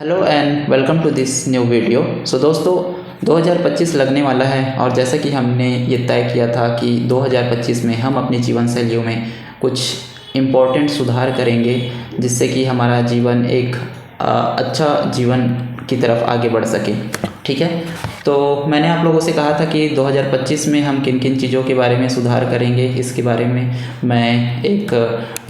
Hello and welcome to this new video. So दोस्तों 2025 लगने वाला है और जैसा कि हमने ये तय किया था कि 2025 में हम अपनी जीवन शैलियों में कुछ इम्पोर्टेंट सुधार करेंगे जिससे कि हमारा जीवन एक अच्छा जीवन की तरफ आगे बढ़ सके। ठीक है, तो मैंने आप लोगों से कहा था कि 2025 में हम किन किन चीज़ों के बारे में सुधार करेंगे, इसके बारे में मैं एक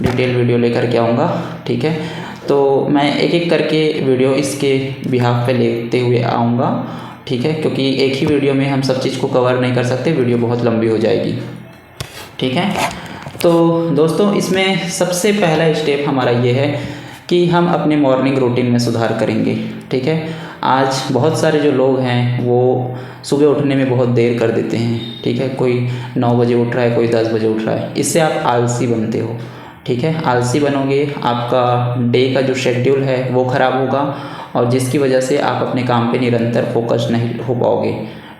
डिटेल वीडियो लेकर के आऊँगा। ठीक है, तो मैं एक एक करके वीडियो इसके बिहाफ पे लेते हुए आऊँगा। ठीक है, क्योंकि एक ही वीडियो में हम सब चीज़ को कवर नहीं कर सकते, वीडियो बहुत लंबी हो जाएगी। ठीक है, तो दोस्तों इसमें सबसे पहला स्टेप हमारा ये है कि हम अपने मॉर्निंग रूटीन में सुधार करेंगे। ठीक है, आज बहुत सारे जो लोग हैं वो सुबह उठने में बहुत देर कर देते हैं। ठीक है, कोई 9 बजे उठ रहा है, कोई 10 बजे उठ रहा है, इससे आप आलसी बनते हो। ठीक है, आलसी बनोगे, आपका डे का जो शेड्यूल है वो ख़राब होगा और जिसकी वजह से आप अपने काम पे निरंतर फोकस नहीं हो पाओगे।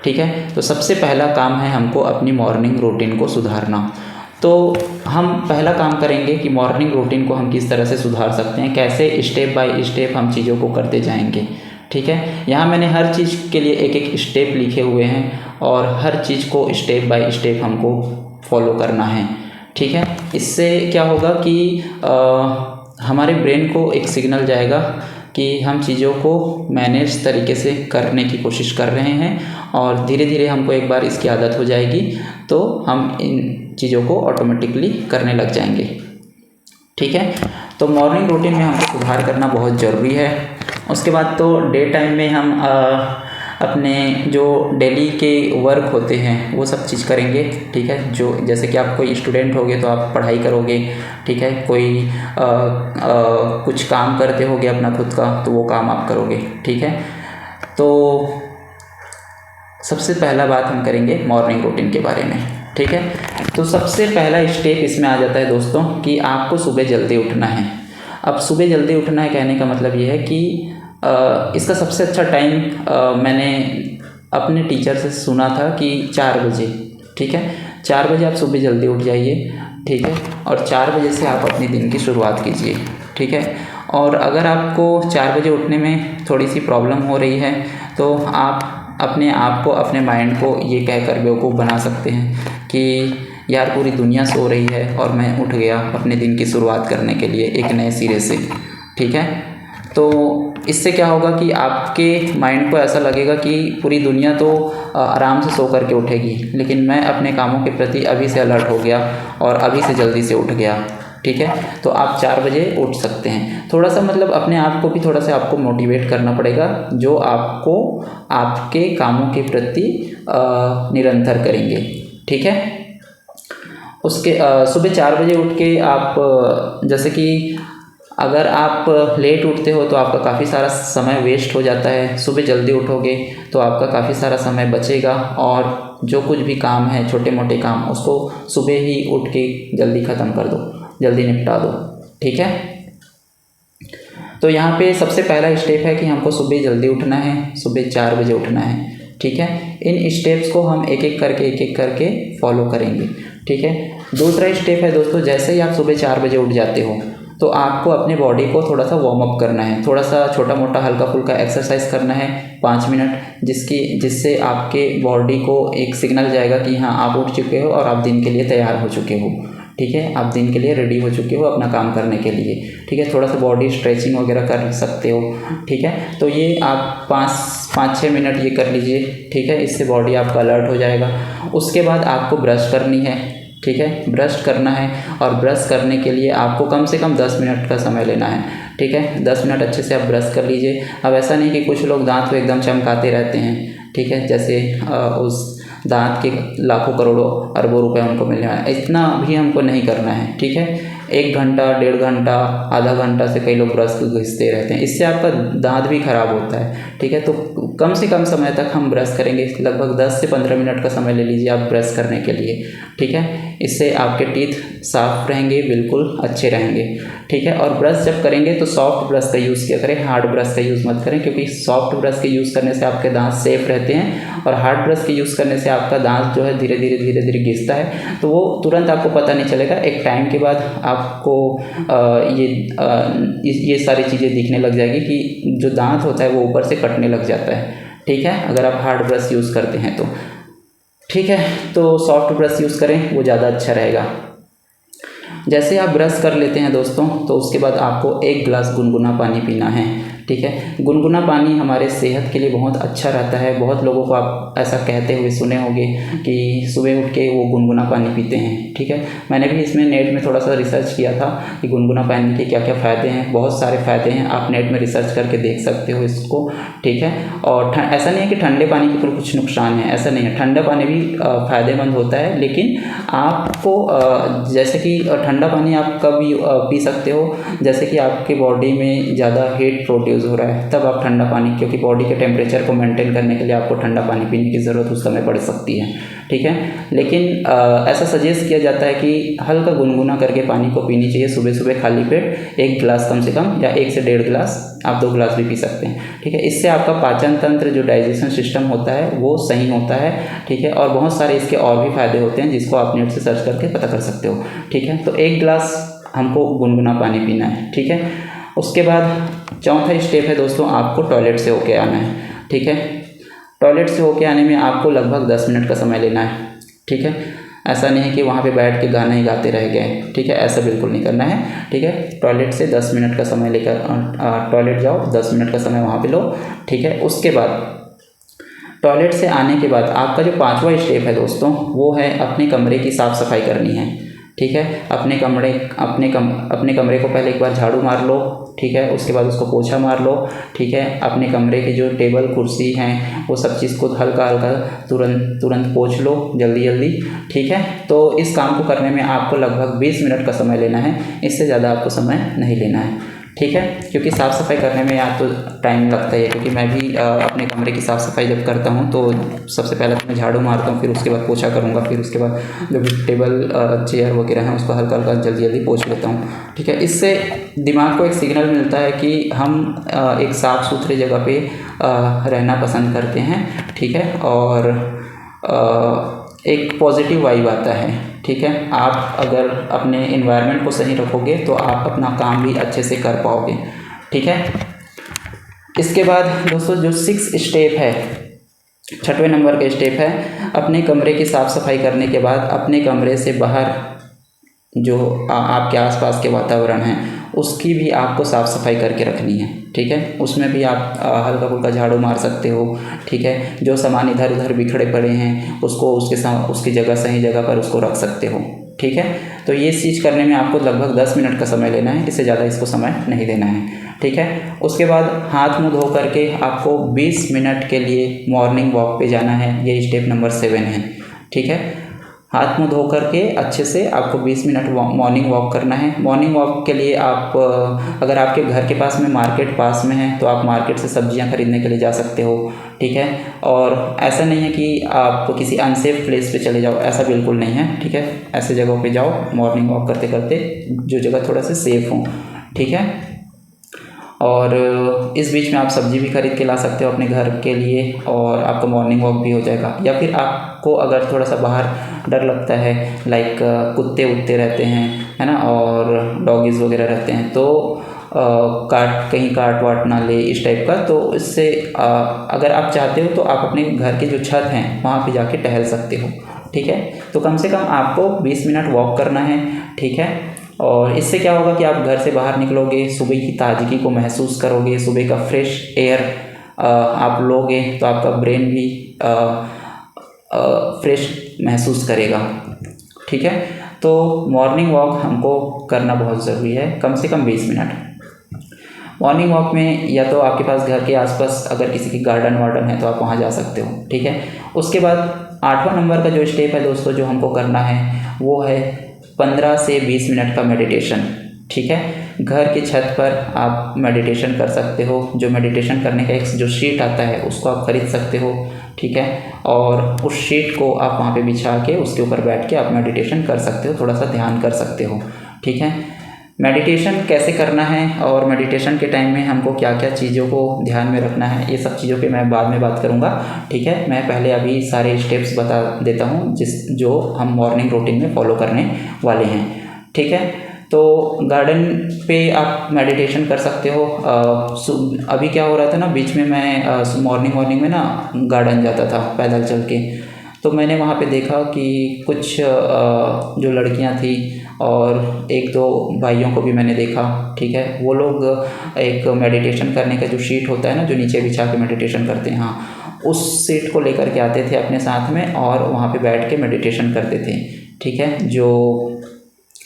ठीक है, तो सबसे पहला काम है हमको अपनी मॉर्निंग रूटीन को सुधारना। तो हम पहला काम करेंगे कि मॉर्निंग रूटीन को हम किस तरह से सुधार सकते हैं, कैसे स्टेप बाय स्टेप हम चीज़ों को करते जाएंगे। ठीक है, यहाँ मैंने हर चीज़ के लिए एक एक स्टेप लिखे हुए हैं और हर चीज़ को स्टेप बाय स्टेप हमको फॉलो करना है। ठीक है, इससे क्या होगा कि हमारे ब्रेन को एक सिग्नल जाएगा कि हम चीज़ों को मैनेज तरीके से करने की कोशिश कर रहे हैं और धीरे धीरे हमको एक बार इसकी आदत हो जाएगी तो हम इन चीज़ों को ऑटोमेटिकली करने लग जाएंगे। ठीक है, तो मॉर्निंग रूटीन में हमको सुधार करना बहुत ज़रूरी है। उसके बाद तो डे टाइम में हम अपने जो डेली के वर्क होते हैं वो सब चीज़ करेंगे। ठीक है, जो जैसे कि आप कोई स्टूडेंट होगे तो आप पढ़ाई करोगे। ठीक है, कोई कुछ काम करते होगे अपना खुद का तो वो काम आप करोगे। ठीक है, तो सबसे पहला बात हम करेंगे मॉर्निंग रूटीन के बारे में। ठीक है, तो सबसे पहला स्टेप इसमें आ जाता है दोस्तों कि आपको सुबह जल्दी उठना है। अब सुबह जल्दी उठना है कहने का मतलब ये है कि इसका सबसे अच्छा टाइम मैंने अपने टीचर से सुना था कि 4 बजे। ठीक है, 4 बजे आप सुबह जल्दी उठ जाइए। ठीक है, और 4 बजे से आप अपने दिन की शुरुआत कीजिए। ठीक है, और अगर आपको 4 बजे उठने में थोड़ी सी प्रॉब्लम हो रही है तो आप अपने आप को, अपने माइंड को ये कहकर बेवकूफ़ बना सकते हैं कि यार पूरी दुनिया सो रही है और मैं उठ गया अपने दिन की शुरुआत करने के लिए एक नए सिरे से। ठीक है, तो इससे क्या होगा कि आपके माइंड को ऐसा लगेगा कि पूरी दुनिया तो आराम से सो करके उठेगी, लेकिन मैं अपने कामों के प्रति अभी से अलर्ट हो गया और अभी से जल्दी से उठ गया। ठीक है, तो आप 4 बजे उठ सकते हैं। थोड़ा सा मतलब अपने आप को भी थोड़ा सा आपको मोटिवेट करना पड़ेगा जो आपको आपके कामों के प्रति निरंतर करेंगे। ठीक है, उसके सुबह 4 बजे उठ के आप जैसे कि अगर आप लेट उठते हो तो आपका काफ़ी सारा समय वेस्ट हो जाता है। सुबह जल्दी उठोगे तो आपका काफ़ी सारा समय बचेगा और जो कुछ भी काम है, छोटे मोटे काम, उसको सुबह ही उठ के जल्दी ख़त्म कर दो, जल्दी निपटा दो। ठीक है, तो यहाँ पे सबसे पहला स्टेप है कि हमको सुबह जल्दी उठना है, सुबह 4 बजे उठना है। ठीक है, इन स्टेप्स को हम एक एक करके फॉलो करेंगे। ठीक है, दूसरा स्टेप है दोस्तों, जैसे ही आप सुबह 4 बजे उठ जाते हो तो आपको अपने बॉडी को थोड़ा सा वार्म अप करना है, थोड़ा सा छोटा मोटा हल्का फुल्का एक्सरसाइज करना है 5 मिनट, जिससे आपके बॉडी को एक सिग्नल जाएगा कि हाँ आप उठ चुके हो और आप दिन के लिए तैयार हो चुके हो। ठीक है, आप दिन के लिए रेडी हो चुके हो अपना काम करने के लिए। ठीक है, थोड़ा सा बॉडी स्ट्रेचिंग वगैरह कर सकते हो। ठीक है, तो ये आप 5-6 मिनट ये कर लीजिए। ठीक है, इससे बॉडी आपका अलर्ट हो जाएगा। उसके बाद आपको ब्रश करनी है। ठीक है, ब्रश करना है और ब्रश करने के लिए आपको कम से कम 10 मिनट का समय लेना है। ठीक है, 10 मिनट अच्छे से आप ब्रश कर लीजिए। अब ऐसा नहीं कि कुछ लोग दांत को एकदम चमकाते रहते हैं। ठीक है, जैसे उस दांत के लाखों करोड़ों अरबों रुपए उनको मिलने वाले, इतना भी हमको नहीं करना है। ठीक है, 1 घंटा, 1.5 घंटा, आधा घंटा से कई लोग ब्रश घिसते रहते हैं, इससे आपका दांत भी खराब होता है। ठीक है, तो कम से कम समय तक हम ब्रश करेंगे, लगभग 10 से 15 मिनट का समय ले लीजिए आप ब्रश करने के लिए। ठीक है, इससे आपके टीथ साफ रहेंगे, बिल्कुल अच्छे रहेंगे। ठीक है, और ब्रश जब करेंगे तो सॉफ्ट ब्रश का यूज़ किया करें, हार्ड ब्रश का यूज़ मत करें, क्योंकि सॉफ्ट ब्रश के यूज़ करने से आपके दांत सेफ रहते हैं और हार्ड ब्रश के यूज़ करने से आपका दांत जो है धीरे धीरे घिसता है, तो वो तुरंत आपको पता नहीं चलेगा। एक टाइम के बाद आपको ये सारी चीज़ें दिखने लग जाएगी कि जो दांत होता है वो ऊपर से कटने लग जाता है, ठीक है, अगर आप हार्ड ब्रश यूज़ करते हैं तो, ठीक है। तो सॉफ्ट ब्रश यूज़ करें, वो ज़्यादा अच्छा रहेगा। जैसे आप ब्रश कर लेते हैं दोस्तों, तो उसके बाद आपको 1 गिलास गुनगुना पानी पीना है, ठीक है। गुनगुना पानी हमारे सेहत के लिए बहुत अच्छा रहता है। बहुत लोगों को आप ऐसा कहते हुए सुने होंगे कि सुबह उठ के वो गुनगुना पानी पीते हैं, ठीक है। मैंने भी इसमें नेट में थोड़ा सा रिसर्च किया था कि गुनगुना पानी के क्या क्या फ़ायदे हैं। बहुत सारे फ़ायदे हैं, आप नेट में रिसर्च करके देख सकते हो इसको, ठीक है। और ऐसा नहीं है कि ठंडे पानी के कुछ नुकसान है, ऐसा नहीं है। ठंडा पानी भी फ़ायदेमंद होता है, लेकिन आपको जैसे कि ठंडा पानी आप कब पी सकते हो, जैसे कि आपके बॉडी में ज़्यादा हीट प्रोड्यूस हो रहा है, तब आप ठंडा पानी, क्योंकि बॉडी के टेम्परेचर को मेंटेन करने के लिए आपको ठंडा पानी पीने की ज़रूरत उस समय पड़ सकती है, ठीक है। लेकिन ऐसा सजेस्ट किया जाता है कि हल्का गुनगुना करके पानी को पीनी चाहिए सुबह सुबह खाली पेट, 1 गिलास कम से कम, या 1 से 1.5 गिलास, आप 2 गिलास भी पी सकते हैं, ठीक है। इससे आपका पाचन तंत्र, जो डाइजेशन सिस्टम होता है, वो सही होता है, ठीक है। और बहुत सारे इसके और भी फ़ायदे होते हैं जिसको आप नेट से सर्च करके पता कर सकते हो, ठीक है। तो 1 गिलास हमको गुनगुना पानी पीना है, ठीक है। उसके बाद चौथा स्टेप है दोस्तों, आपको टॉयलेट से होके आना है, ठीक है। टॉयलेट से होके आने में आपको लगभग 10 मिनट का समय लेना है, ठीक है। ऐसा नहीं है कि वहाँ पे बैठ के गाना ही गाते रह गए, ठीक है, ऐसा बिल्कुल नहीं करना है, ठीक है। टॉयलेट से 10 मिनट का समय लेकर टॉयलेट जाओ, 10 मिनट का समय वहाँ पे लो, ठीक है। उसके बाद टॉयलेट से आने के बाद आपका जो 5वां स्टेप है दोस्तों, वो है अपने कमरे की साफ़ सफाई करनी है, ठीक है। अपने कमरे को पहले एक बार झाड़ू मार लो, ठीक है। उसके बाद उसको पोछा मार लो, ठीक है। अपने कमरे के जो टेबल कुर्सी हैं, वो सब चीज़ को हल्का हल्का तुरंत पोछ लो, जल्दी, ठीक है। तो इस काम को करने में आपको लगभग 20 मिनट का समय लेना है, इससे ज़्यादा आपको समय नहीं लेना है, ठीक है। क्योंकि साफ़ सफाई करने में या तो टाइम लगता है, क्योंकि मैं भी अपने कमरे की साफ़ सफाई जब करता हूँ तो सबसे पहले तो मैं झाड़ू मारता हूँ, फिर उसके बाद पोछा करूँगा, फिर उसके बाद जो भी टेबल चेयर वगैरह हैं उसको हल्का हल्का जल्दी पोछ लेता हूँ, ठीक है। इससे दिमाग को एक सिग्नल मिलता है कि हम एक साफ़ सुथरी जगह पे रहना पसंद करते हैं, ठीक है। और एक पॉजिटिव वाइब आता है, ठीक है। आप अगर अपने एनवायरनमेंट को सही रखोगे तो आप अपना काम भी अच्छे से कर पाओगे, ठीक है। इसके बाद दोस्तों जो 6 स्टेप है, 6वें नंबर का स्टेप है, अपने कमरे की साफ़ सफाई करने के बाद अपने कमरे से बाहर जो आपके आसपास के वातावरण है उसकी भी आपको साफ़ सफाई करके रखनी है, ठीक है। उसमें भी आप हल्का फुल्का झाड़ू मार सकते हो, ठीक है। जो सामान इधर उधर बिखरे पड़े हैं उसको उसकी जगह, सही जगह पर उसको रख सकते हो, ठीक है। तो ये चीज़ करने में आपको लगभग 10 मिनट का समय लेना है, इससे ज़्यादा इसको समय नहीं देना है, ठीक है। उसके बाद हाथ मुँह धो करके आपको 20 मिनट के लिए मॉर्निंग वॉक पे जाना है, ये स्टेप नंबर 7 है, ठीक है। हाथ मुँह धो करके अच्छे से आपको 20 मिनट मॉर्निंग वॉक करना है। मॉर्निंग वॉक के लिए आप अगर आपके घर के पास में मार्केट पास में है तो आप मार्केट से सब्जियां खरीदने के लिए जा सकते हो, ठीक है। और ऐसा नहीं है कि आप किसी अनसेफ प्लेस पे चले जाओ, ऐसा बिल्कुल नहीं है, ठीक है। ऐसे जगहों पे जाओ मॉर्निंग वॉक करते करते जो जगह थोड़ा सा सेफ हो, ठीक है। और इस बीच में आप सब्ज़ी भी खरीद के ला सकते हो अपने घर के लिए, और आपका मॉर्निंग वॉक भी हो जाएगा। या फिर आपको अगर थोड़ा सा बाहर डर लगता है, लाइक कुत्ते वुत्ते रहते हैं, है ना, और डॉगीज़ वगैरह रहते हैं, तो कहीं काट वाट ना ले इस टाइप का, तो इससे अगर आप चाहते हो तो आप अपने घर की जो छत हैं वहाँ पे जाके टहल सकते हो, ठीक है। तो कम से कम आपको 20 मिनट वॉक करना है, ठीक है। और इससे क्या होगा कि आप घर से बाहर निकलोगे, सुबह की ताजगी को महसूस करोगे, सुबह का फ्रेश एयर आप लोगे तो आपका ब्रेन भी फ्रेश महसूस करेगा, ठीक है। तो मॉर्निंग वॉक हमको करना बहुत ज़रूरी है, कम से कम 20 मिनट। मॉर्निंग वॉक में या तो आपके पास घर के आसपास अगर किसी की गार्डन वार्डन है तो आप वहाँ जा सकते हो, ठीक है। उसके बाद 8वां नंबर का जो स्टेप है दोस्तों जो हमको करना है वो है 15 से 20 मिनट का मेडिटेशन, ठीक है। घर की छत पर आप मेडिटेशन कर सकते हो। जो मेडिटेशन करने का एक जो शीट आता है उसको आप खरीद सकते हो, ठीक है। और उस शीट को आप वहाँ पे बिछा के उसके ऊपर बैठ के आप मेडिटेशन कर सकते हो, थोड़ा सा ध्यान कर सकते हो, ठीक है। मेडिटेशन कैसे करना है और मेडिटेशन के टाइम में हमको क्या क्या चीज़ों को ध्यान में रखना है, ये सब चीज़ों पे मैं बाद में बात करूँगा, ठीक है। मैं पहले अभी सारे स्टेप्स बता देता हूँ जो हम मॉर्निंग रूटीन में फॉलो करने वाले हैं, ठीक है। तो गार्डन पे आप मेडिटेशन कर सकते हो। अभी क्या हो रहा था ना, बीच में मैं मॉर्निंग में ना गार्डन जाता था पैदल चल के, तो मैंने वहाँ पे देखा कि कुछ जो लड़कियाँ थी और एक दो भाइयों को भी मैंने देखा, ठीक है। वो लोग एक मेडिटेशन करने का जो शीट होता है ना, जो नीचे बिछा के मेडिटेशन करते हैं, हाँ, उस शीट को लेकर के आते थे अपने साथ में और वहाँ पे बैठ के मेडिटेशन करते थे, ठीक है।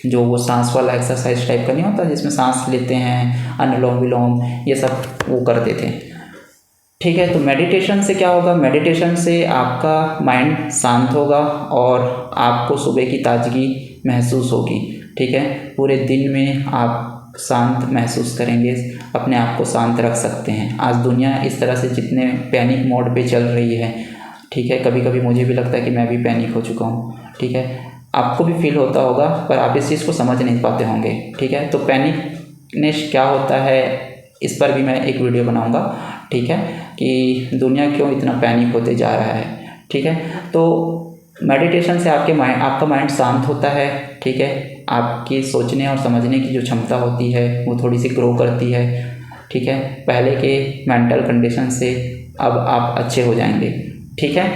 जो वो सांस वाला एक्सरसाइज टाइप का नहीं होता जिसमें सांस लेते हैं, अनुलोम विलोम, ये सब वो करते थे, ठीक है। तो मेडिटेशन से क्या होगा, मेडिटेशन से आपका माइंड शांत होगा और आपको सुबह की ताजगी महसूस होगी, ठीक है। पूरे दिन में आप शांत महसूस करेंगे, अपने आप को शांत रख सकते हैं। आज दुनिया इस तरह से जितने पैनिक मोड पे चल रही है, ठीक है, कभी कभी मुझे भी लगता है कि मैं भी पैनिक हो चुका हूँ, ठीक है। आपको भी फील होता होगा पर आप इस चीज़ को समझ नहीं पाते होंगे, ठीक है। तो पैनिकनेस क्या होता है, इस पर भी मैं एक वीडियो बनाऊंगा, ठीक है, कि दुनिया क्यों इतना पैनिक होते जा रहा है, ठीक है। तो मेडिटेशन से आपका माइंड शांत होता है, ठीक है। आपकी सोचने और समझने की जो क्षमता होती है वो थोड़ी सी ग्रो करती है, ठीक है। पहले के मेंटल कंडीशन से अब आप अच्छे हो जाएंगे, ठीक है।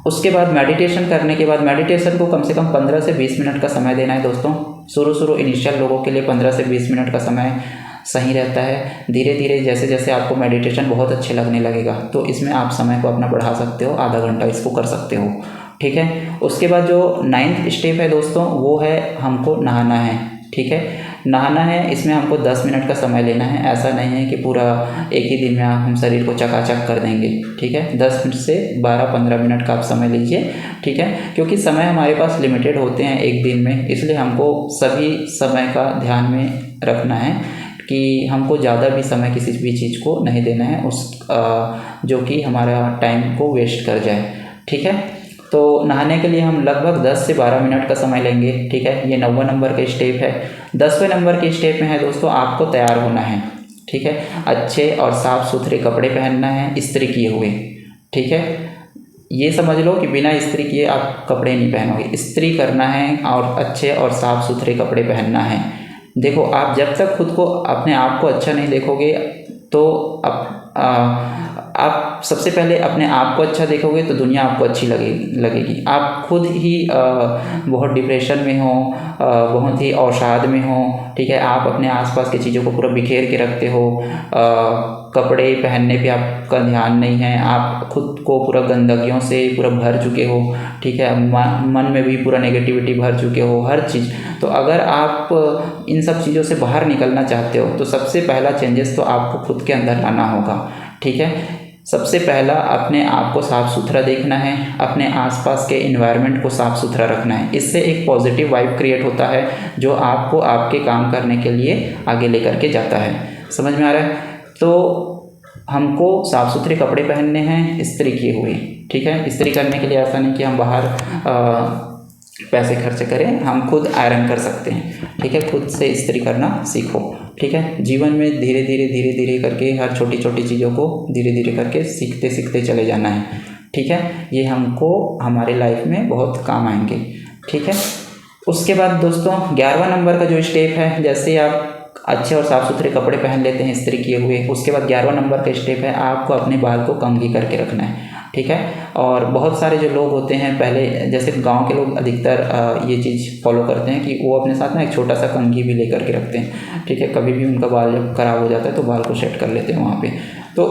उसके बाद मेडिटेशन करने के बाद, मेडिटेशन को कम से कम 15 से 20 मिनट का समय देना है दोस्तों। शुरू इनिशियल लोगों के लिए 15 से 20 मिनट का समय सही रहता है। धीरे धीरे जैसे जैसे आपको मेडिटेशन बहुत अच्छे लगने लगेगा तो इसमें आप समय को अपना बढ़ा सकते हो, आधा घंटा इसको कर सकते हो, ठीक है। उसके बाद जो 9th स्टेप है दोस्तों, वो है हमको नहाना है, ठीक है। नहाना है, इसमें हमको 10 मिनट का समय लेना है। ऐसा नहीं है कि पूरा एक ही दिन में हम शरीर को चकाचक कर देंगे, ठीक है। 10 से 12-15 मिनट का आप समय लीजिए, ठीक है, क्योंकि समय हमारे पास लिमिटेड होते हैं एक दिन में, इसलिए हमको सभी समय का ध्यान में रखना है कि हमको ज़्यादा भी समय किसी भी चीज़ को नहीं देना है जो कि हमारा टाइम को वेस्ट कर जाए, ठीक है। तो नहाने के लिए हम लगभग 10 से 12 मिनट का समय लेंगे, ठीक है। ये 9वां नंबर का स्टेप है। 10वें नंबर के स्टेप में है दोस्तों, आपको तैयार होना है, ठीक है। अच्छे और साफ़ सुथरे कपड़े पहनना है, इस्त्री किए हुए, ठीक है। ये समझ लो कि बिना इस्त्री किए आप कपड़े नहीं पहनोगे, इस्त्री करना है और अच्छे और साफ़ सुथरे कपड़े पहनना है। देखो, आप जब तक खुद को अपने आप को अच्छा नहीं देखोगे तो आप सबसे पहले अपने आप को अच्छा देखोगे तो दुनिया आपको अच्छी लगेगी। आप खुद ही बहुत डिप्रेशन में हो, बहुत ही अवसाद में हो, ठीक है। आप अपने आसपास की चीज़ों को पूरा बिखेर के रखते हो, कपड़े पहनने पे आपका ध्यान नहीं है, आप खुद को पूरा गंदगियों से पूरा भर चुके हो, ठीक है। मन में भी पूरा नेगेटिविटी भर चुके हो, हर चीज़। तो अगर आप इन सब चीज़ों से बाहर निकलना चाहते हो तो सबसे पहला चेंजेस तो आपको खुद के अंदर लाना होगा, ठीक है। सबसे पहला अपने आप को साफ़ सुथरा देखना है, अपने आसपास के इन्वायरमेंट को साफ़ सुथरा रखना है। इससे एक पॉजिटिव वाइब क्रिएट होता है जो आपको आपके काम करने के लिए आगे लेकर के जाता है। समझ में आ रहा है? तो हमको साफ़ सुथरे कपड़े पहनने हैं, इस्त्री किए हुए, ठीक है। इस्त्री करने के लिए ऐसा नहीं कि हम बाहर पैसे खर्च करें, हम खुद आयरन कर सकते हैं, ठीक है। खुद से इस्त्री करना सीखो, ठीक है। जीवन में धीरे धीरे करके हर छोटी छोटी चीज़ों को धीरे धीरे करके सीखते सीखते चले जाना है, ठीक है। ये हमको हमारे लाइफ में बहुत काम आएंगे, ठीक है। उसके बाद दोस्तों 11वां नंबर का जो स्टेप है, जैसे आप अच्छे और साफ़ सुथरे कपड़े पहन लेते हैं इस्त्री किए हुए, उसके बाद 11वां नंबर का स्टेप है आपको अपने बाल को कंघी करके रखना है, ठीक है। और बहुत सारे जो लोग होते हैं, पहले जैसे गांव के लोग अधिकतर ये चीज़ फॉलो करते हैं कि वो अपने साथ में एक छोटा सा कंघी भी लेकर के रखते हैं, ठीक है। कभी भी उनका बाल जब ख़राब हो जाता है तो बाल को सेट कर लेते हैं वहाँ पे। तो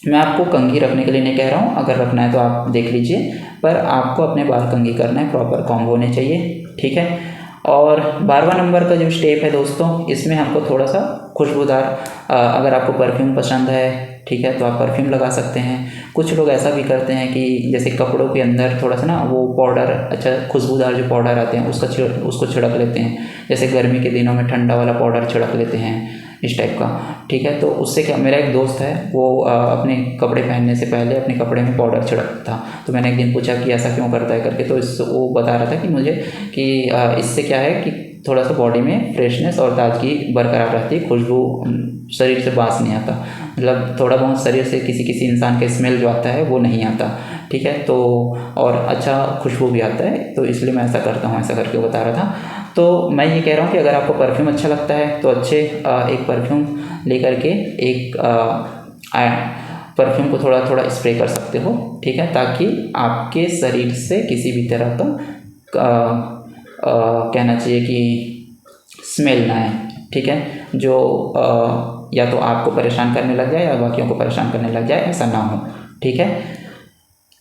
मैं आपको कंघी रखने के लिए नहीं कह रहा हूँ, अगर रखना है तो आप देख लीजिए, पर आपको अपने बाल कंघी करना है, प्रॉपर कॉम्ब होने चाहिए, ठीक है। और 12वां नंबर का जो स्टेप है दोस्तों, इसमें हमको थोड़ा सा खुशबूदार, अगर आपको परफ्यूम पसंद है, ठीक है, तो आप परफ्यूम लगा सकते हैं। कुछ लोग ऐसा भी करते हैं कि जैसे कपड़ों के अंदर थोड़ा सा ना वो पाउडर, अच्छा खुशबूदार जो पाउडर आते हैं उसको छिड़क लेते हैं। जैसे गर्मी के दिनों में ठंडा वाला पाउडर छिड़क लेते हैं, इस टाइप का, ठीक है। तो उससे क्या, मेरा एक दोस्त है वो अपने कपड़े पहनने से पहले अपने कपड़े में पाउडर छिड़कता था। तो मैंने एक दिन पूछा कि ऐसा क्यों करता है करके, तो वो बता रहा था कि मुझे कि इससे क्या है कि थोड़ा सा बॉडी में फ्रेशनेस और ताजगी बरकरार रहती है, खुशबू शरीर से बास नहीं आता, मतलब थोड़ा बहुत शरीर से किसी इंसान का स्मेल जो आता है वो नहीं आता, ठीक है। तो और अच्छा खुशबू भी आता है, तो इसलिए मैं ऐसा करता हूँ, ऐसा करके बता रहा था। तो मैं ये कह रहा हूँ कि अगर आपको परफ्यूम अच्छा लगता है तो अच्छे एक परफ्यूम लेकर के एक परफ्यूम को थोड़ा थोड़ा स्प्रे कर सकते हो, ठीक है, ताकि आपके शरीर से किसी भी तरह का कहना चाहिए कि स्मेल ना आए, ठीक है, जो या तो आपको परेशान करने लग जाए या बाकियों को परेशान करने लग जाए, ऐसा ना हो, ठीक है।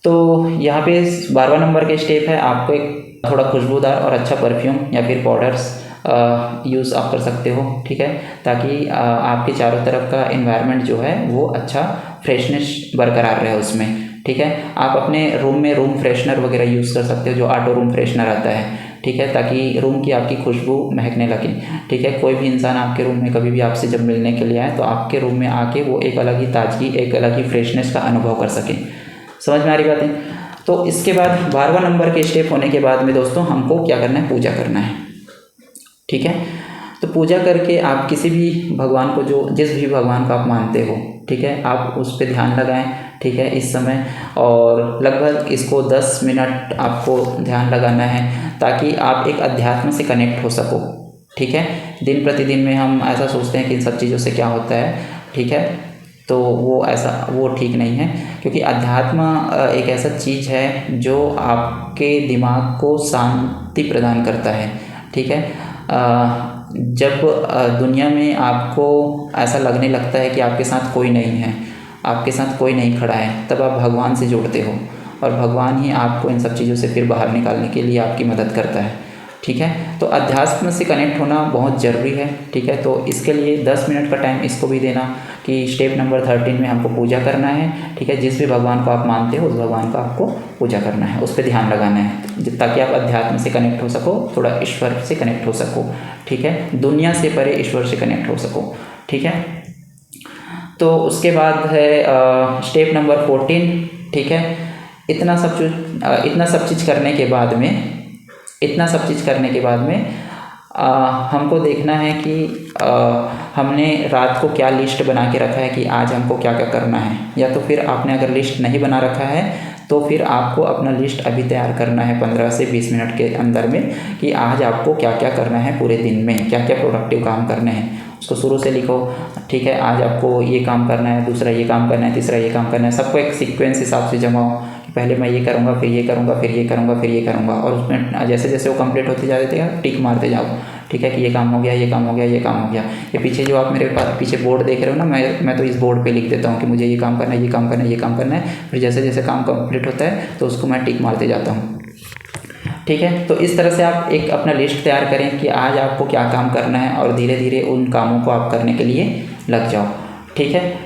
तो यहाँ पे 12वां नंबर के स्टेप है, आपको एक थोड़ा खुशबूदार और अच्छा परफ्यूम या फिर पाउडर्स यूज़ आप कर सकते हो, ठीक है, ताकि आपके चारों तरफ का एनवायरनमेंट जो है वो अच्छा फ्रेशनेस बरकरार रहे उसमें, ठीक है। आप अपने रूम में रूम फ्रेशनर वगैरह यूज़ कर सकते हो, जो ऑटो रूम फ्रेशनर आता है, ठीक है, ताकि रूम की आपकी खुशबू महकने लगे, ठीक है। कोई भी इंसान आपके रूम में कभी भी आपसे जब मिलने के लिए आए तो आपके रूम में आके वो एक अलग ही ताजगी, एक अलग ही फ्रेशनेस का अनुभव कर सके। समझ में आ रही बातें? तो इसके बाद 12वां नंबर के स्टेप होने के बाद में दोस्तों हमको क्या करना है, पूजा करना है, ठीक है। तो पूजा करके आप किसी भी भगवान को, जो जिस भी भगवान को आप मानते हो, ठीक है, आप उस पर ध्यान लगाएं, ठीक है, इस समय, और लगभग इसको 10 मिनट आपको ध्यान लगाना है ताकि आप एक अध्यात्म से कनेक्ट हो सको, ठीक है। दिन प्रतिदिन में हम ऐसा सोचते हैं कि इन सब चीज़ों से क्या होता है, ठीक है, तो वो ठीक नहीं है, क्योंकि अध्यात्म एक ऐसा चीज़ है जो आपके दिमाग को शांति प्रदान करता है, ठीक है। जब दुनिया में आपको ऐसा लगने लगता है कि आपके साथ कोई नहीं है, आपके साथ कोई नहीं खड़ा है, तब आप भगवान से जुड़ते हो और भगवान ही आपको इन सब चीज़ों से फिर बाहर निकालने के लिए आपकी मदद करता है, ठीक है। तो अध्यात्म से कनेक्ट होना बहुत ज़रूरी है, ठीक है। तो इसके लिए 10 मिनट का टाइम इसको भी देना कि स्टेप नंबर 13 में हमको पूजा करना है, ठीक है। जिस भी भगवान को आप मानते हो उस भगवान का आपको पूजा करना है, उस पर ध्यान लगाना है ताकि आप अध्यात्म से कनेक्ट हो सको, थोड़ा ईश्वर से कनेक्ट हो सको, ठीक है, दुनिया से परे ईश्वर से कनेक्ट हो सको, ठीक है। तो उसके बाद है स्टेप नंबर 14, ठीक है। इतना सब चीज़ करने के बाद में हमको देखना है कि हमने रात को क्या लिस्ट बना के रखा है कि आज हमको क्या क्या करना है, या तो फिर आपने अगर लिस्ट नहीं बना रखा है तो फिर आपको अपना लिस्ट अभी तैयार करना है 15 से 20 मिनट के अंदर में कि आज आपको क्या क्या करना है, पूरे दिन में क्या क्या प्रोडक्टिव काम करने हैं, उसको शुरू से लिखो, ठीक है। आज आपको ये काम करना है, दूसरा ये काम करना है, तीसरा ये काम करना है, सबको एक सीक्वेंस हिसाब से जमाओ कि पहले मैं ये करूँगा, फिर ये करूँगा, फिर ये करूँगा, फिर ये करूँगा, और उसमें जैसे जैसे वो कंप्लीट होते जाते हैं टिक मारते जाओ, ठीक है, कि ये काम हो गया, ये काम हो गया, ये काम हो गया। ये पीछे जो आप मेरे पास पीछे बोर्ड देख रहे हो ना, मैं तो इस बोर्ड पे लिख देता हूँ कि मुझे ये काम करना है, ये काम करना है, ये काम करना है, फिर जैसे जैसे काम कंप्लीट होता है तो उसको मैं टिक मारते जाता हूँ, ठीक है। तो इस तरह से आप एक अपना लिस्ट तैयार करें कि आज आपको क्या काम करना है और धीरे धीरे उन कामों को आप करने के लिए लग जाओ, ठीक है।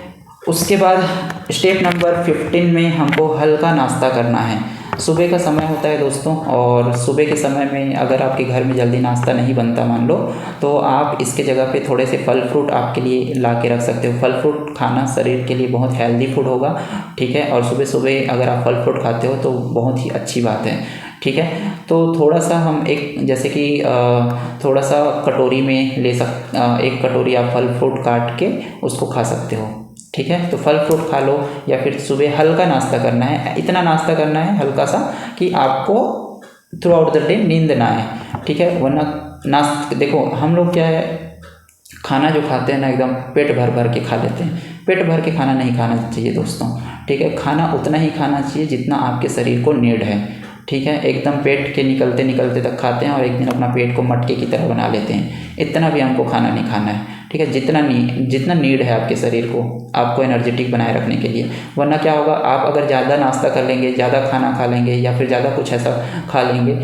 उसके बाद स्टेप नंबर 15 में हमको हल्का नाश्ता करना है। सुबह का समय होता है दोस्तों, और सुबह के समय में अगर आपके घर में जल्दी नाश्ता नहीं बनता मान लो, तो आप इसके जगह पे थोड़े से फल फ्रूट आपके लिए ला के रख सकते हो। फल फ्रूट खाना शरीर के लिए बहुत हेल्दी फूड होगा, ठीक है, और सुबह सुबह अगर आप फल फ्रूट खाते हो तो बहुत ही अच्छी बात है, ठीक है। तो थोड़ा सा हम एक जैसे कि थोड़ा सा कटोरी में एक कटोरी आप फल फ्रूट काट के उसको खा सकते हो, ठीक है। तो फल फ्रूट खा लो, या फिर सुबह हल्का नाश्ता करना है, इतना नाश्ता करना है हल्का सा कि आपको थ्रू आउट द डे नींद ना आए, ठीक है। वरना देखो हम लोग क्या है, खाना जो खाते हैं ना एकदम पेट भर भर के खा लेते हैं। पेट भर के खाना नहीं खाना चाहिए दोस्तों, ठीक है। खाना उतना ही खाना चाहिए जितना आपके शरीर को नीड है, ठीक है। एकदम पेट के निकलते निकलते तक खाते हैं और एक दिन अपना पेट को मटके की तरह बना लेते हैं। इतना भी हमको खाना नहीं खाना है, ठीक है। जितना नीड है आपके शरीर को आपको एनर्जेटिक बनाए रखने के लिए। वरना क्या होगा, आप अगर ज़्यादा नाश्ता कर लेंगे, ज़्यादा खाना खा लेंगे या फिर ज़्यादा कुछ ऐसा खा लेंगे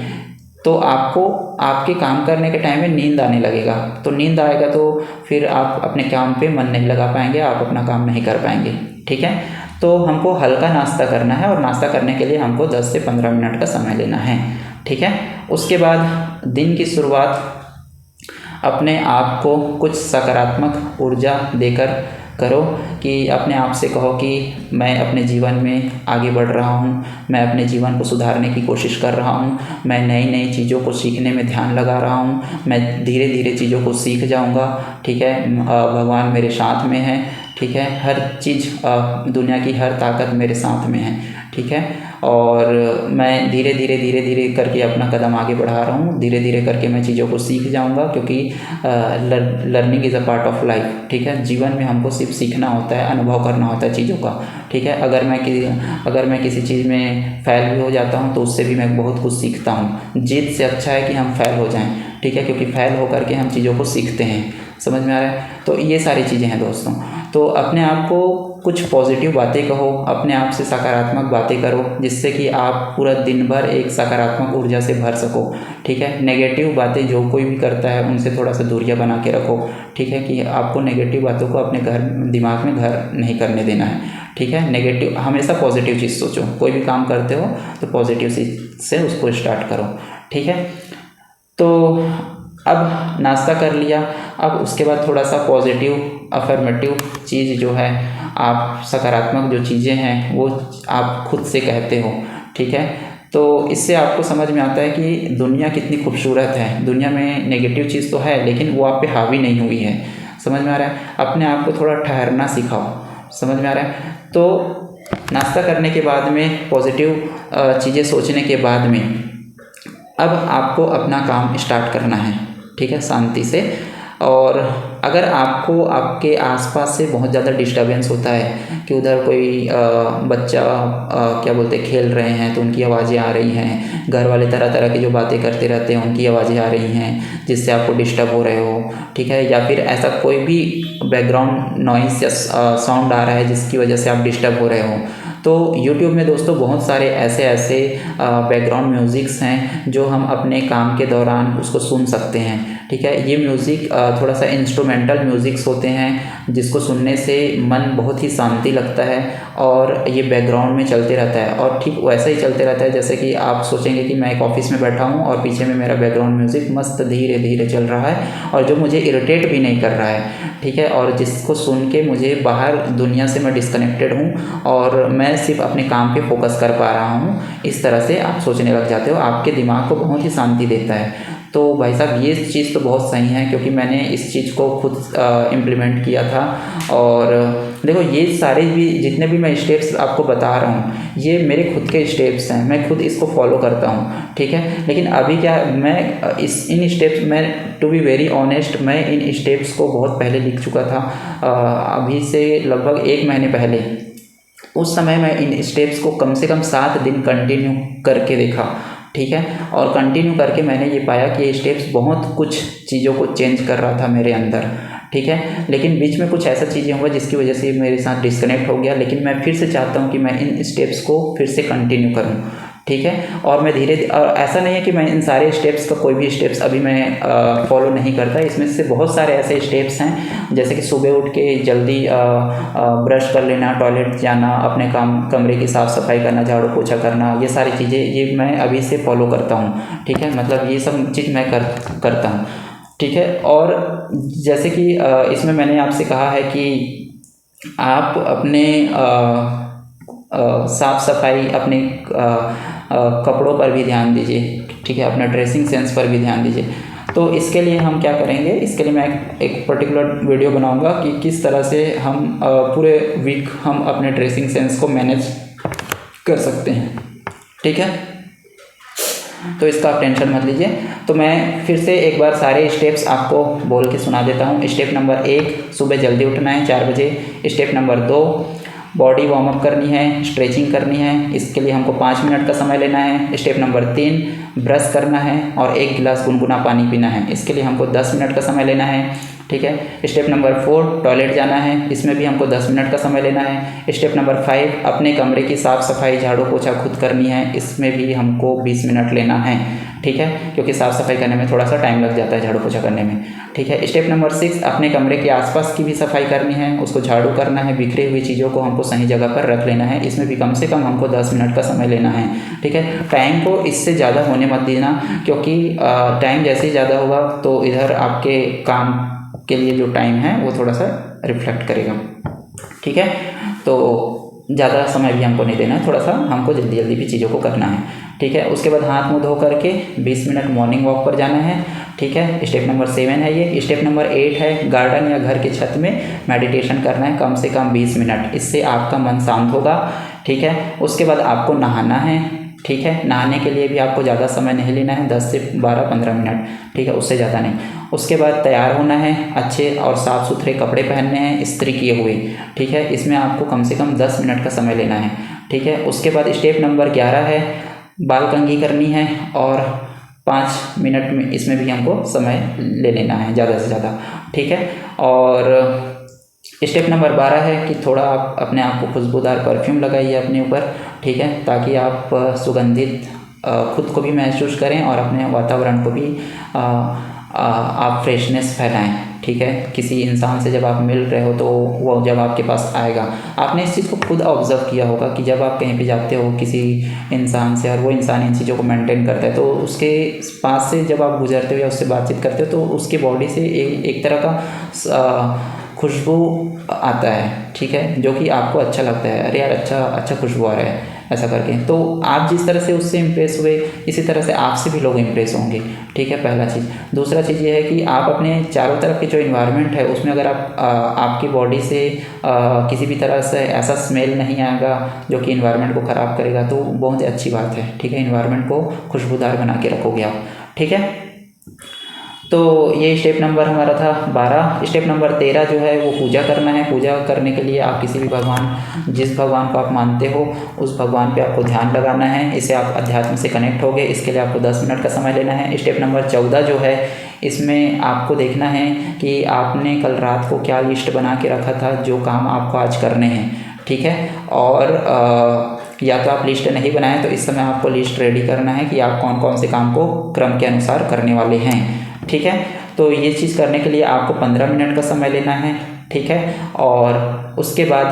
तो आपको आपके काम करने के टाइम में नींद आने लगेगा। तो नींद आएगा तो फिर आप अपने काम पे मन नहीं लगा पाएंगे, आप अपना काम नहीं कर पाएंगे, ठीक है। तो हमको हल्का नाश्ता करना है, और नाश्ता करने के लिए हमको 10 से 15 मिनट का समय लेना है, ठीक है। उसके बाद दिन की शुरुआत अपने आप को कुछ सकारात्मक ऊर्जा देकर करो, कि अपने आप से कहो कि मैं अपने जीवन में आगे बढ़ रहा हूँ, मैं अपने जीवन को सुधारने की कोशिश कर रहा हूँ, मैं नई नई चीज़ों को सीखने में ध्यान लगा रहा हूँ, मैं धीरे धीरे चीज़ों को सीख जाऊँगा, ठीक है। भगवान मेरे साथ में है, ठीक है। हर चीज़ दुनिया की हर ताकत मेरे साथ में है, ठीक है। और मैं धीरे धीरे करके अपना कदम आगे बढ़ा रहा हूँ। धीरे धीरे करके मैं चीज़ों को सीख जाऊँगा, क्योंकि learning is a part of life, ठीक है। जीवन में हमको सिर्फ सीखना होता है, अनुभव करना होता है चीज़ों का, ठीक है। अगर मैं किसी चीज़ में फ़ेल भी हो जाता हूँ तो उससे भी मैं बहुत कुछ सीखता हूँ। जीत से अच्छा है कि हम फ़ेल हो जाएं, ठीक है, क्योंकि फ़ेल होकर के हम चीज़ों को सीखते हैं। समझ में आ रहा है? तो ये सारी चीज़ें हैं दोस्तों। तो अपने आप को कुछ पॉजिटिव बातें कहो, अपने आप से सकारात्मक बातें करो, जिससे कि आप पूरा दिन भर एक सकारात्मक ऊर्जा से भर सको, ठीक है। नेगेटिव बातें जो कोई भी करता है उनसे थोड़ा सा दूरियां बना के रखो, ठीक है, कि आपको नेगेटिव बातों को अपने दिमाग में घर नहीं करने देना है, ठीक है। नेगेटिव, हमेशा पॉजिटिव चीज़ सोचो। कोई भी काम करते हो तो पॉजिटिव से उसको स्टार्ट करो, ठीक है। तो अब नाश्ता कर लिया, अब उसके बाद थोड़ा सा पॉजिटिव अफर्मेटिव चीज़ जो है, आप सकारात्मक जो चीज़ें हैं वो आप खुद से कहते हो, ठीक है। तो इससे आपको समझ में आता है कि दुनिया कितनी खूबसूरत है। दुनिया में नेगेटिव चीज़ तो है, लेकिन वो आप पे हावी नहीं हुई है। समझ में आ रहा है? अपने आप को थोड़ा ठहरना सिखाओ। समझ में आ रहा है? तो नाश्ता करने के बाद में, पॉजिटिव चीज़ें सोचने के बाद में, अब आपको अपना काम स्टार्ट करना है, ठीक है, शांति से। और अगर आपको आपके आसपास से बहुत ज़्यादा डिस्टर्बेंस होता है कि उधर कोई बच्चा क्या बोलते हैं खेल रहे हैं तो उनकी आवाज़ें आ रही हैं, घर वाले तरह तरह की जो बातें करते रहते हैं उनकी आवाज़ें आ रही हैं जिससे आपको डिस्टर्ब हो रहे हो, ठीक है, या फिर ऐसा कोई भी बैकग्राउंड नॉइस या साउंड आ रहा है जिसकी वजह से आप डिस्टर्ब हो रहे हो, तो YouTube में दोस्तों बहुत सारे ऐसे बैकग्राउंड म्यूज़िक्स हैं जो हम अपने काम के दौरान उसको सुन सकते हैं, ठीक है। ये म्यूज़िक थोड़ा सा इंस्ट्रूमेंटल म्यूज़िक्स होते हैं जिसको सुनने से मन बहुत ही शांति लगता है और ये बैकग्राउंड में चलते रहता है, और ठीक वैसा ही चलते रहता है जैसे कि आप सोचेंगे कि मैं एक ऑफिस में बैठा हूँ और पीछे में मेरा बैकग्राउंड म्यूज़िक मस्त धीरे धीरे चल रहा है और जो मुझे इरिटेट भी नहीं कर रहा है, ठीक है, और जिसको सुन के मुझे बाहर दुनिया से मैं डिस्कनेक्टेड हूँ और मैं सिर्फ अपने काम पे फोकस कर पा रहा हूँ। इस तरह से आप सोचने लग जाते हो, आपके दिमाग को बहुत ही शांति देता है। तो भाई साहब ये चीज़ तो बहुत सही है, क्योंकि मैंने इस चीज़ को खुद इम्प्लीमेंट किया था। और देखो ये सारे भी जितने भी मैं स्टेप्स आपको बता रहा हूँ ये मेरे खुद के स्टेप्स हैं, मैं खुद इसको फॉलो करता हूँ, ठीक है। लेकिन अभी क्या, मैं इन स्टेप्स में टू बी वेरी ऑनेस्ट, मैं इन स्टेप्स को बहुत पहले लिख चुका था, अभी से लगभग 1 महीने पहले। उस समय मैं इन स्टेप्स को कम से कम 7 दिन कंटिन्यू करके देखा, ठीक है, और कंटिन्यू करके मैंने ये पाया कि ये स्टेप्स बहुत कुछ चीज़ों को चेंज कर रहा था मेरे अंदर, ठीक है। लेकिन बीच में कुछ ऐसा चीज़ें हुआ जिसकी वजह से मेरे साथ डिस्कनेक्ट हो गया, लेकिन मैं फिर से चाहता हूँ कि मैं इन स्टेप्स को फिर से कंटिन्यू करूँ, ठीक है। और मैं और ऐसा नहीं है कि मैं इन सारे स्टेप्स का कोई भी स्टेप्स अभी मैं फॉलो नहीं करता। इसमें से बहुत सारे ऐसे स्टेप्स हैं जैसे कि सुबह उठ के जल्दी ब्रश कर लेना, टॉयलेट जाना, अपने कमरे की साफ़ सफाई करना, झाड़ू पोछा करना, ये सारी चीज़ें ये मैं अभी से फॉलो करता हूँ, ठीक है। मतलब ये सब चीज़ मैं करता हूँ, ठीक है। और जैसे कि इसमें मैंने आपसे कहा है कि आप अपने साफ़ सफाई, अपने कपड़ों पर भी ध्यान दीजिए, ठीक है, अपना ड्रेसिंग सेंस पर भी ध्यान दीजिए। तो इसके लिए हम क्या करेंगे, इसके लिए मैं एक पर्टिकुलर वीडियो बनाऊंगा कि किस तरह से हम पूरे वीक हम अपने ड्रेसिंग सेंस को मैनेज कर सकते हैं, ठीक है। तो इसका आप टेंशन मत लीजिए। तो मैं फिर से एक बार सारे स्टेप्स आपको बोल के सुना देता हूँ। स्टेप नंबर 1, सुबह जल्दी उठना है 4 बजे। Step number 2, body warm up करनी है, स्ट्रेचिंग करनी है, इसके लिए हमको 5 मिनट का समय लेना है। स्टेप नंबर 3, ब्रश करना है और 1 गिलास गुनगुना पानी पीना है, इसके लिए हमको 10 मिनट का समय लेना है, ठीक है। स्टेप नंबर 4, टॉयलेट जाना है, इसमें भी हमको 10 मिनट का समय लेना है। स्टेप नंबर 5, अपने कमरे की साफ़ सफाई, झाड़ू पोछा खुद करनी है, इसमें भी हमको 20 मिनट लेना है, ठीक है, क्योंकि साफ़ सफाई करने में थोड़ा सा टाइम लग जाता है झाड़ू पोछा करने में, ठीक है। स्टेप नंबर 6, अपने कमरे के आसपास की भी सफाई करनी है, उसको झाड़ू करना है, बिखरी हुई चीज़ों को हमको सही जगह पर रख लेना है, इसमें भी कम से कम हमको 10 मिनट का समय लेना है, ठीक है। टाइम को इससे ज़्यादा होने मत देना, क्योंकि टाइम जैसे ही ज़्यादा होगा तो इधर आपके काम के लिए जो टाइम है वो थोड़ा सा रिफ्लेक्ट करेगा, ठीक है। तो ज़्यादा समय भी हमको नहीं देना है, थोड़ा सा हमको जल्दी जल्दी भी चीज़ों को करना है, ठीक है। उसके बाद हाथ मुँह धो करके 20 मिनट मॉर्निंग वॉक पर जाना है, ठीक है। स्टेप नंबर 7 है ये। स्टेप नंबर 8 है, गार्डन या घर के छत में मेडिटेशन करना है कम से कम 20 मिनट, इससे आपका मन शांत होगा, ठीक है। उसके बाद आपको नहाना है, ठीक है। नहाने के लिए भी आपको ज़्यादा समय नहीं लेना है, 10 से 12-15 मिनट, ठीक है, उससे ज़्यादा नहीं। उसके बाद तैयार होना है, अच्छे और साफ़ सुथरे कपड़े पहनने हैं इस्त्री किए हुए, ठीक है। इसमें आपको कम से कम 10 मिनट का समय लेना है, ठीक है। उसके बाद स्टेप नंबर 11 है, बाल कंघी करनी है और 5 मिनट में इसमें भी हमको समय ले लेना है ज़्यादा से ज़्यादा, ठीक है। और स्टेप नंबर 12 है कि थोड़ा आप अपने आप को खुशबूदार परफ्यूम लगाइए अपने ऊपर, ठीक है, ताकि आप सुगंधित खुद को भी महसूस करें और अपने वातावरण को भी आप फ्रेशनेस फैलाएं, ठीक है। किसी इंसान से जब आप मिल रहे हो तो वो जब आपके पास आएगा, आपने इस चीज़ को खुद ऑब्जर्व किया होगा कि जब आप कहीं पे जाते हो किसी इंसान से और वो इंसान इन चीज़ों को मेंटेन करता है, तो उसके पास से जब आप गुजरते हो या उससे बातचीत करते हो तो उसकी बॉडी से एक तरह का खुशबू आता है, ठीक है, जो कि आपको अच्छा लगता है, अरे यार अच्छा खुशबू आ रहा है, ऐसा करके। तो आप जिस तरह से उससे इम्प्रेस हुए, इसी तरह से आपसे भी लोग इम्प्रेस होंगे, ठीक है, पहला चीज़। दूसरा चीज़ ये है कि आप अपने चारों तरफ की जो इन्वायरमेंट है उसमें अगर आप आपकी बॉडी से किसी भी तरह से ऐसा स्मेल नहीं आएगा जो कि इन्वायरमेंट को ख़राब करेगा, तो बहुत अच्छी बात है, ठीक है। इन्वायरमेंट को खुशबूदार बना के रखोगे आप, ठीक है। तो ये स्टेप नंबर हमारा था 12। स्टेप नंबर 13 जो है वो पूजा करना है। पूजा करने के लिए आप किसी भी भगवान, जिस भगवान को आप मानते हो उस भगवान पे आपको ध्यान लगाना है, इससे आप अध्यात्म से कनेक्ट होगे। इसके लिए आपको 10 मिनट का समय लेना है। स्टेप नंबर 14 जो है, इसमें आपको देखना है कि आपने कल रात को क्या लिस्ट बना के रखा था जो काम आपको आज करने हैं, ठीक है। और या तो आप लिस्ट नहीं बनाए तो इस समय आपको लिस्ट रेडी करना है कि आप कौन कौन से काम को क्रम के अनुसार करने वाले हैं, ठीक है। तो ये चीज़ करने के लिए आपको 15 मिनट का समय लेना है, ठीक है। और उसके बाद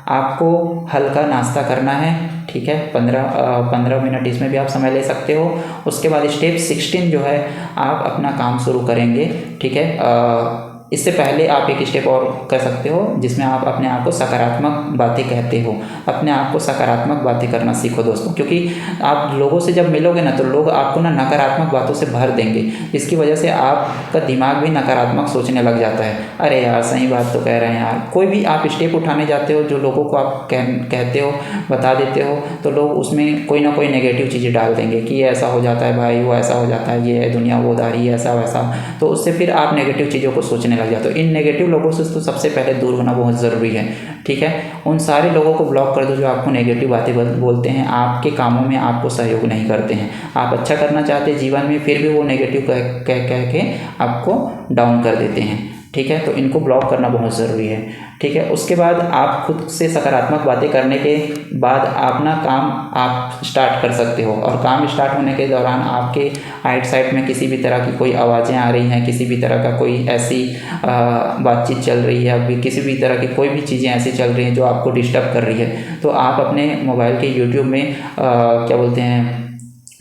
आपको हल्का नाश्ता करना है, ठीक है। 15 मिनट इसमें भी आप समय ले सकते हो। उसके बाद स्टेप 16 जो है, आप अपना काम शुरू करेंगे, ठीक है। इससे पहले आप एक स्टेप और कर सकते हो जिसमें आप अपने आप को सकारात्मक बातें कहते हो। अपने आप को सकारात्मक बातें करना सीखो दोस्तों, क्योंकि आप लोगों से जब मिलोगे ना तो लोग आपको ना नकारात्मक बातों से भर देंगे, जिसकी वजह से आपका दिमाग भी नकारात्मक सोचने लग जाता है। अरे यार सही बात तो कह रहे हैं यार। कोई भी आप स्टेप उठाने जाते हो जो लोगों को आप कहते हो, बता देते हो, तो लोग उसमें कोई ना कोई नेगेटिव चीज़ें डाल देंगे कि ये ऐसा हो जाता है भाई, वो ऐसा हो जाता है, ये दुनिया वो दारी ऐसा वैसा। तो उससे फिर आप नेगेटिव चीज़ों को सोचने लग जाते हो। इन नेगेटिव लोगों से तो सबसे पहले दूर होना बहुत ज़रूरी है, ठीक है। उन सारे लोगों को ब्लॉक कर दो जो आपको नेगेटिव बातें बोलते हैं, आपके कामों में आपको सहयोग नहीं करते हैं। आप अच्छा करना चाहते हैं जीवन में, फिर भी वो नेगेटिव कह के आपको डाउन कर देते हैं, ठीक है। तो इनको ब्लॉक करना बहुत ज़रूरी है, ठीक है। उसके बाद आप खुद से सकारात्मक बातें करने के बाद अपना काम आप स्टार्ट कर सकते हो। और काम स्टार्ट होने के दौरान आपके आइट साइड में किसी भी तरह की कोई आवाज़ें आ रही हैं, किसी भी तरह का कोई ऐसी बातचीत चल रही है, अभी किसी भी तरह की कोई भी चीज़ें ऐसी चल रही हैं जो आपको डिस्टर्ब कर रही है, तो आप अपने मोबाइल के यूट्यूब में क्या बोलते हैं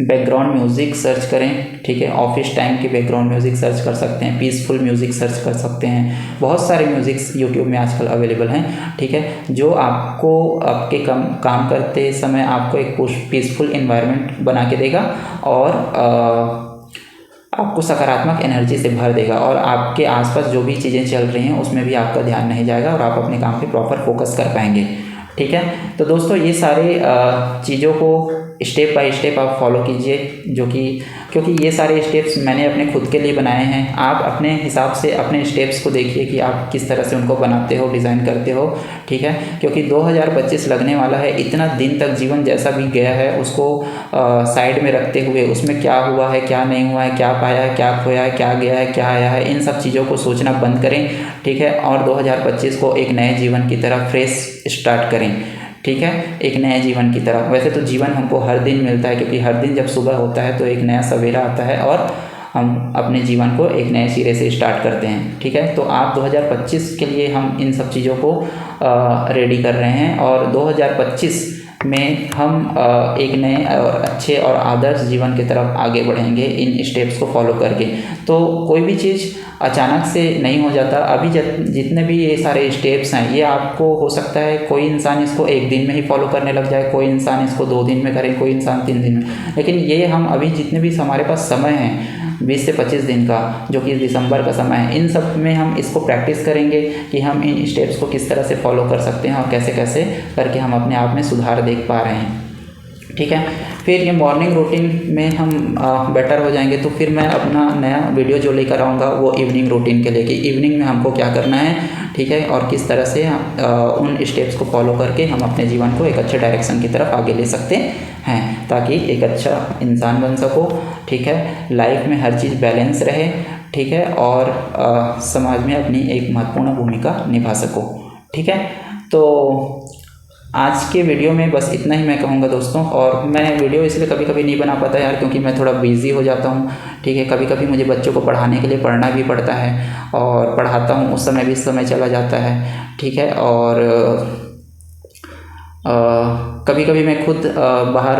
बैकग्राउंड म्यूज़िक सर्च करें, ठीक है। ऑफिस टाइम के बैकग्राउंड म्यूज़िक सर्च कर सकते हैं, पीसफुल म्यूज़िक सर्च कर सकते हैं। बहुत सारे म्यूज़िक्स यूट्यूब में आजकल अवेलेबल हैं, ठीक है, जो आपको आपके काम करते समय आपको एक पीसफुल इन्वायरमेंट बना के देगा और आपको सकारात्मक एनर्जी से भर देगा। और आपके आसपास जो भी चीज़ें चल रही हैं उसमें भी आपका ध्यान नहीं जाएगा और आप अपने काम पे प्रॉपर फोकस कर पाएंगे, ठीक है। तो दोस्तों ये सारे चीज़ों को स्टेप बाय स्टेप आप फॉलो कीजिए, जो कि क्योंकि ये सारे स्टेप्स मैंने अपने खुद के लिए बनाए हैं। आप अपने हिसाब से अपने स्टेप्स को देखिए कि आप किस तरह से उनको बनाते हो, डिज़ाइन करते हो, ठीक है। क्योंकि 2025 लगने वाला है, इतना दिन तक जीवन जैसा भी गया है उसको साइड में रखते हुए उसमें क्या हुआ है, क्या नहीं हुआ है, क्या पाया है, क्या खोया है, क्या गया है, क्या आया है, इन सब चीज़ों को सोचना बंद करें, ठीक है। और 2025 को एक नए जीवन की तरह फ्रेश स्टार्ट करें, ठीक है, एक नए जीवन की तरह। वैसे तो जीवन हमको हर दिन मिलता है, क्योंकि हर दिन जब सुबह होता है तो एक नया सवेरा आता है और हम अपने जीवन को एक नए सिरे से स्टार्ट करते हैं, ठीक है। तो आप 2025 के लिए हम इन सब चीज़ों को रेडी कर रहे हैं और 2025 में हम एक नए और अच्छे और आदर्श जीवन की तरफ आगे बढ़ेंगे इन स्टेप्स को फॉलो करके। तो कोई भी चीज़ अचानक से नहीं हो जाता। अभी जितने भी ये सारे स्टेप्स हैं ये आपको हो सकता है कोई इंसान इसको एक दिन में ही फॉलो करने लग जाए, कोई इंसान इसको 2 दिन में करे, कोई इंसान 3 दिन में, लेकिन ये हम अभी जितने भी हमारे पास समय है 20 से 25 दिन का, जो कि दिसंबर का समय है, इन सब में हम इसको प्रैक्टिस करेंगे कि हम इन स्टेप्स को किस तरह से फॉलो कर सकते हैं और कैसे कैसे करके हम अपने आप में सुधार देख पा रहे हैं। ठीक है, फिर ये मॉर्निंग रूटीन में हम बेटर हो जाएंगे, तो फिर मैं अपना नया वीडियो जो लेकर आऊँगा वो इवनिंग रूटीन के लिए, कि इवनिंग में हमको क्या करना है, ठीक है, और किस तरह से उन स्टेप्स को फॉलो करके हम अपने जीवन को एक अच्छे डायरेक्शन की तरफ आगे ले सकते हैं, ताकि एक अच्छा इंसान बन सको। ठीक है, लाइफ में हर चीज़ बैलेंस रहे, ठीक है, और समाज में अपनी एक महत्वपूर्ण भूमिका निभा सको। ठीक है, तो आज के वीडियो में बस इतना ही मैं कहूँगा दोस्तों। और मैं वीडियो इसलिए कभी कभी नहीं बना पाता यार, क्योंकि मैं थोड़ा बिज़ी हो जाता हूँ। ठीक है, कभी कभी मुझे बच्चों को पढ़ाने के लिए पढ़ना भी पड़ता है, और पढ़ाता हूँ उस समय भी समय चला जाता है। ठीक है, और कभी कभी मैं खुद बाहर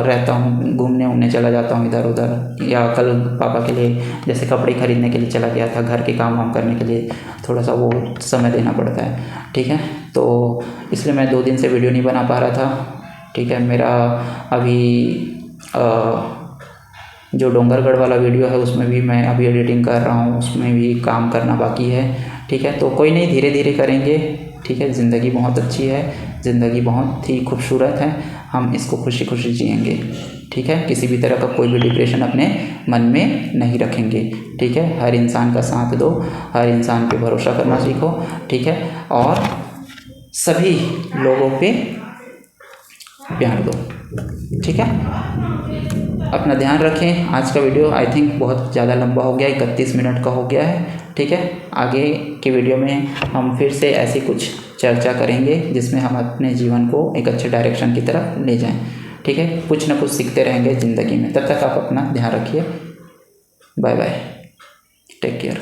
रहता हूँ, घूमने उमने चला जाता हूँ इधर उधर, या कल पापा के लिए जैसे कपड़े ख़रीदने के लिए चला गया था, घर के काम वाम करने के लिए थोड़ा सा वो समय देना पड़ता है। ठीक है, तो इसलिए मैं 2 दिन से वीडियो नहीं बना पा रहा था। ठीक है, मेरा अभी जो डोंगरगढ़ वाला वीडियो है उसमें भी मैं अभी एडिटिंग कर रहा हूँ, उसमें भी काम करना बाकी है। ठीक है, तो कोई नहीं, धीरे धीरे करेंगे। ठीक है, ज़िंदगी बहुत अच्छी है, ज़िंदगी बहुत ही खूबसूरत है, हम इसको खुशी खुशी जिएंगे। ठीक है, किसी भी तरह का कोई भी डिप्रेशन अपने मन में नहीं रखेंगे। ठीक है, हर इंसान का साथ दो, हर इंसान पे भरोसा करना सीखो। ठीक है, और सभी लोगों पे प्यार दो। ठीक है, अपना ध्यान रखें। आज का वीडियो आई थिंक बहुत ज़्यादा लंबा हो गया, 31 मिनट का हो गया है। ठीक है, आगे के वीडियो में हम फिर से ऐसी कुछ चर्चा करेंगे जिसमें हम अपने जीवन को एक अच्छे डायरेक्शन की तरफ ले जाएं। ठीक है, कुछ ना कुछ सीखते रहेंगे ज़िंदगी में। तब तक आप अपना ध्यान रखिए। Bye bye, take care.